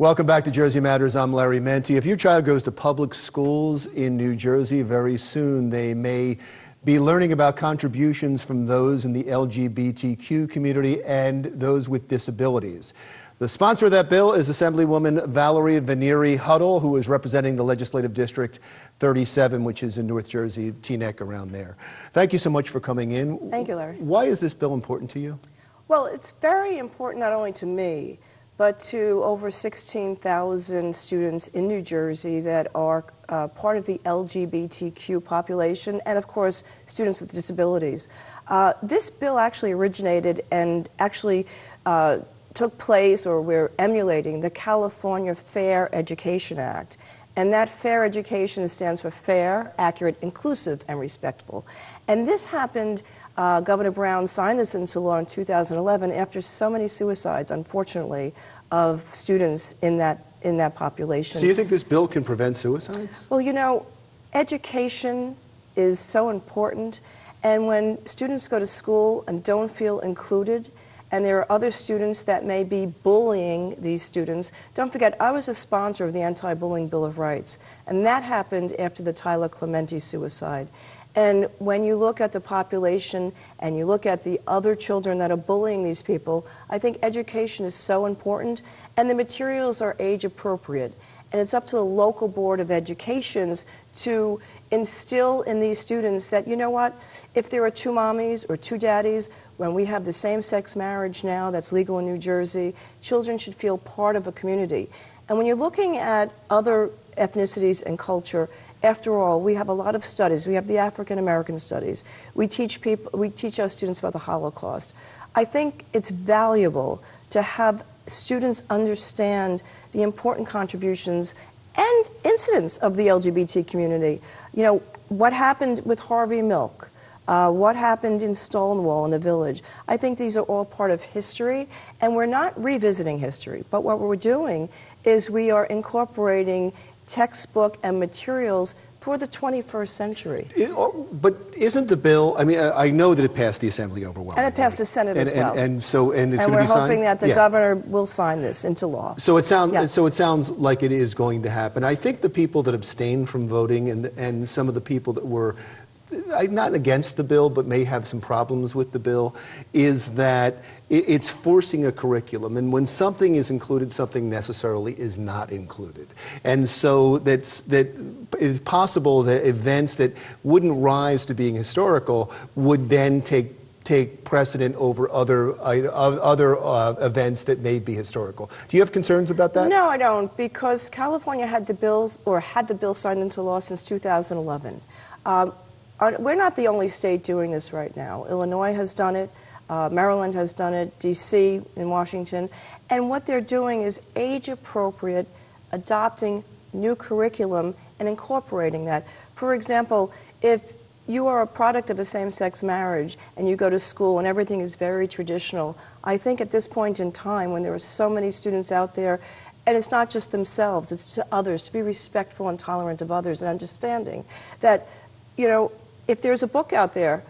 Welcome back to Jersey Matters. I'm Larry Menti. If your child goes to public schools in New Jersey, very soon they may be learning about contributions from those in the LGBTQ community and those with disabilities. The sponsor of that bill is Assemblywoman Valerie Vainieri Huttle, who is representing the Legislative District 37, which is in North Jersey, Teaneck, around there. Thank you so much for coming in. Thank you, Larry. Why is this bill important to you? Well, it's very important not only to me, but to over 16,000 students in New Jersey that are part of the LGBTQ population, and of course, students with disabilities. This bill actually originated and actually took place, or we're emulating, the California Fair Education Act. And that fair education stands for fair, accurate, inclusive, and respectable. And this happened, Governor Brown signed this into law in 2011 after so many suicides, unfortunately, of students in that population. So you think this bill can prevent suicides? Well, you know, education is so important, and when students go to school and don't feel included, and there are other students that may be bullying these students. Don't forget, I was a sponsor of the Anti-Bullying Bill of Rights, and that happened after the Tyler Clementi suicide. And when you look at the population and you look at the other children that are bullying these people, I think education is so important, and the materials are age appropriate. And it's up to the local board of educations to instill in these students that, you know what, if there are two mommies or two daddies, when we have the same-sex marriage now that's legal in New Jersey, children should feel part of a community. And when you're looking at other ethnicities and culture, after all, we have a lot of studies. We have the African American studies. We teach our students about the Holocaust. I think it's valuable to have students understand the important contributions and incidents of the LGBT community. You know, what happened with Harvey Milk, what happened in Stonewall in the Village. I think these are all part of history, and we're not revisiting history, but what we're doing is we are incorporating textbook and materials for the 21st century. But isn't the bill, I mean, I know that it passed the Assembly overwhelmingly. And it passed the Senate as well. And it's going to be signed? And we're hoping that the governor will sign this into law. So it sounds like it is going to happen. I think the people that abstained from voting and some of the people that were not against the bill, but may have some problems with the bill, is that it's forcing a curriculum. And when something is included, something necessarily is not included. And so it's possible that events that wouldn't rise to being historical would then take precedent over other events that may be historical. Do you have concerns about that? No, I don't, because California had the bill signed into law since 2011. We're not the only state doing this right now. Illinois has done it, Maryland has done it, D.C. in Washington, and what they're doing is age-appropriate, adopting new curriculum and incorporating that. For example, if you are a product of a same-sex marriage and you go to school and everything is very traditional, I think at this point in time, when there are so many students out there, and it's not just themselves, it's to others, to be respectful and tolerant of others and understanding that, you know, if there's a book out there,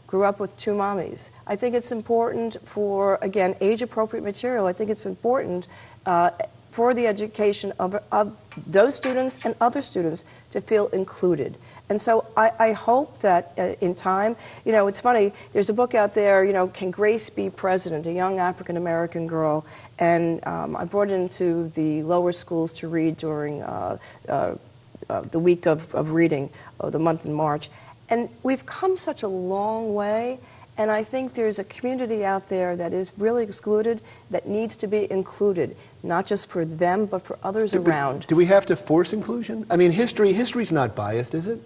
Grew Up with Two Mommies, I think it's important for, again, age-appropriate material. I think it's important for the education of those students and other students to feel included. And so I hope that in time, you know, it's funny, there's a book out there, you know, Can Grace Be President? A young African-American girl. And I brought it into the lower schools to read during the week of reading, the month in March. And we've come such a long way, and I think there's a community out there that is really excluded that needs to be included, not just for them, but for others around. Do we have to force inclusion? I mean, history's not biased, is it?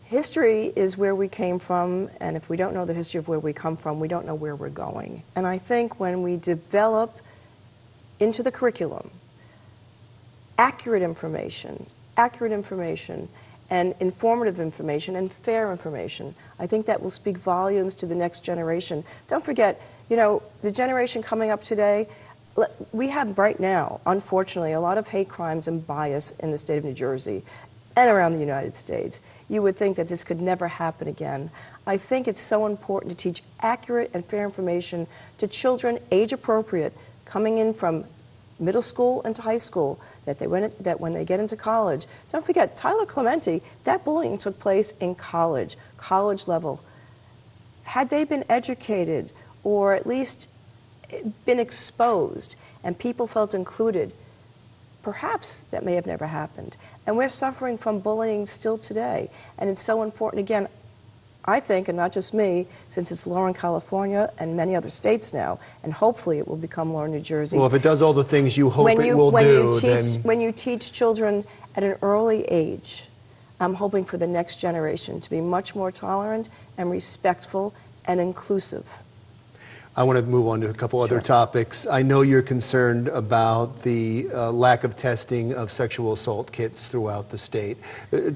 History is where we came from, and if we don't know the history of where we come from, we don't know where we're going. And I think when we develop into the curriculum accurate information, and informative information and fair information, I think that will speak volumes to the next generation. Don't forget, you know, the generation coming up today, we have right now, unfortunately, a lot of hate crimes and bias in the state of New Jersey and around the United States. You would think that this could never happen again. I think it's so important to teach accurate and fair information to children, age appropriate, coming in from middle school into high school, that when they get into college, don't forget, Tyler Clementi, that bullying took place in college level. Had they been educated or at least been exposed and people felt included, perhaps that may have never happened. And we're suffering from bullying still today. And it's so important, again, I think, and not just me, since it's law in California and many other states now, and hopefully it will become law in New Jersey. Well, if it does all the things you hope it will do, then... When you teach children at an early age, I'm hoping for the next generation to be much more tolerant and respectful and inclusive. I want to move on to a couple other topics. I know you're concerned about the lack of testing of sexual assault kits throughout the state.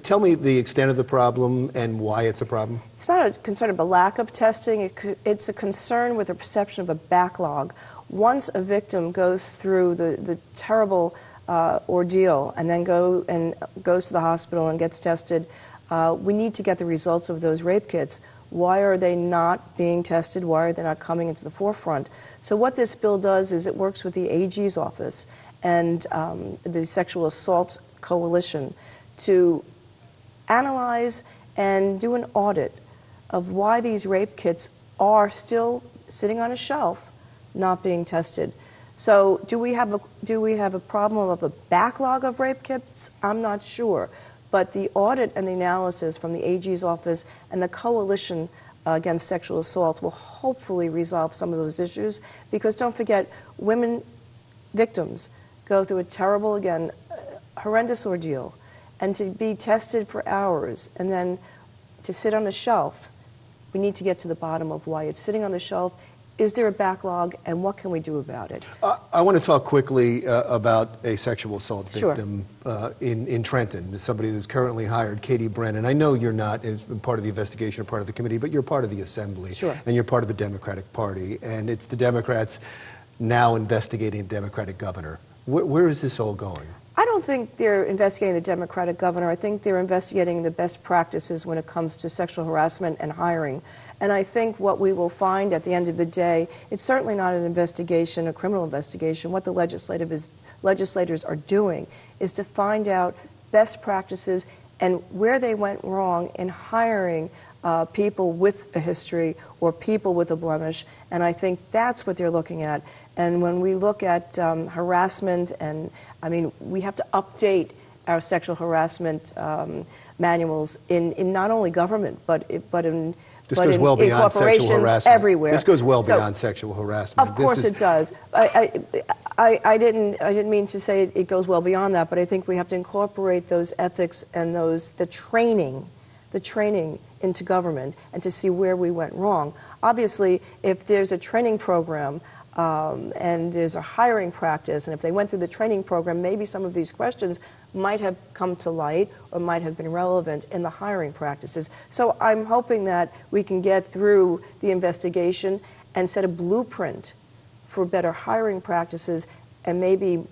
Tell me the extent of the problem and why it's a problem. It's not a concern of a lack of testing. It's a concern with a perception of a backlog. Once a victim goes through the terrible ordeal and then goes to the hospital and gets tested, we need to get the results of those rape kits. Why are they not being tested? Why are they not coming into the forefront? So what this bill does is it works with the AG's office and the Sexual Assault Coalition to analyze and do an audit of why these rape kits are still sitting on a shelf, not being tested. So do we have a problem of a backlog of rape kits? I'm not sure. But the audit and the analysis from the AG's office and the Coalition Against Sexual Assault will hopefully resolve some of those issues, because don't forget, women victims go through a terrible, again, horrendous ordeal, and to be tested for hours and then to sit on a shelf, we need to get to the bottom of why it's sitting on the shelf. Is there a backlog, and what can we do about it? I want to talk quickly about a sexual assault victim in Trenton, somebody that's currently hired, Katie Brennan. I know you're not as part of the investigation or part of the committee, but you're part of the Assembly, and you're part of the Democratic Party, and it's the Democrats now investigating the Democratic governor. Where is this all going? I don't think they're investigating the Democratic governor. I think they're investigating the best practices when it comes to sexual harassment and hiring. And I think what we will find at the end of the day, it's certainly not an investigation, a criminal investigation. What the legislators are doing is to find out best practices and where they went wrong in hiring people with a history or people with a blemish, and I think that's what they're looking at. And when we look at harassment, and I mean, we have to update our sexual harassment manuals in not only government, but in this goes well beyond sexual harassment. Everywhere. This goes well beyond sexual harassment. Of course it does. I didn't mean to say it goes well beyond that, but I think we have to incorporate those ethics and the training into government and to see where we went wrong. Obviously, if there's a training program and there's a hiring practice, and if they went through the training program, maybe some of these questions might have come to light or might have been relevant in the hiring practices. So I'm hoping that we can get through the investigation and set a blueprint for better hiring practices, and maybe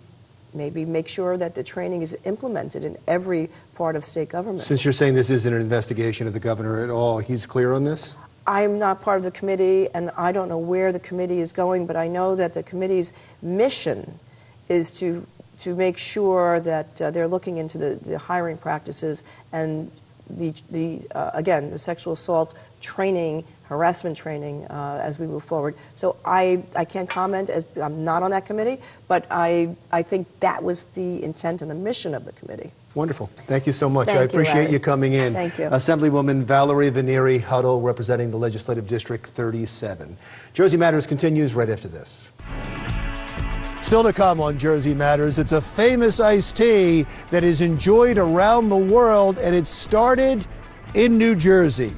make sure that the training is implemented in every part of state government. Since you're saying this isn't an investigation of the governor at all, he's clear on this? I'm not part of the committee, and I don't know where the committee is going, but I know that the committee's mission is to make sure that they're looking into the hiring practices and again, the sexual assault training, harassment training as we move forward. So I can't comment, as I'm not on that committee, but I think that was the intent and the mission of the committee. Wonderful. Thank you so much. Thank I appreciate you, you coming in. Thank you. Assemblywoman Valerie Vainieri, Huttle, representing the Legislative District 37. Jersey Matters continues right after this. Still to come on Jersey Matters, it's a famous iced tea that is enjoyed around the world, and it started in New Jersey.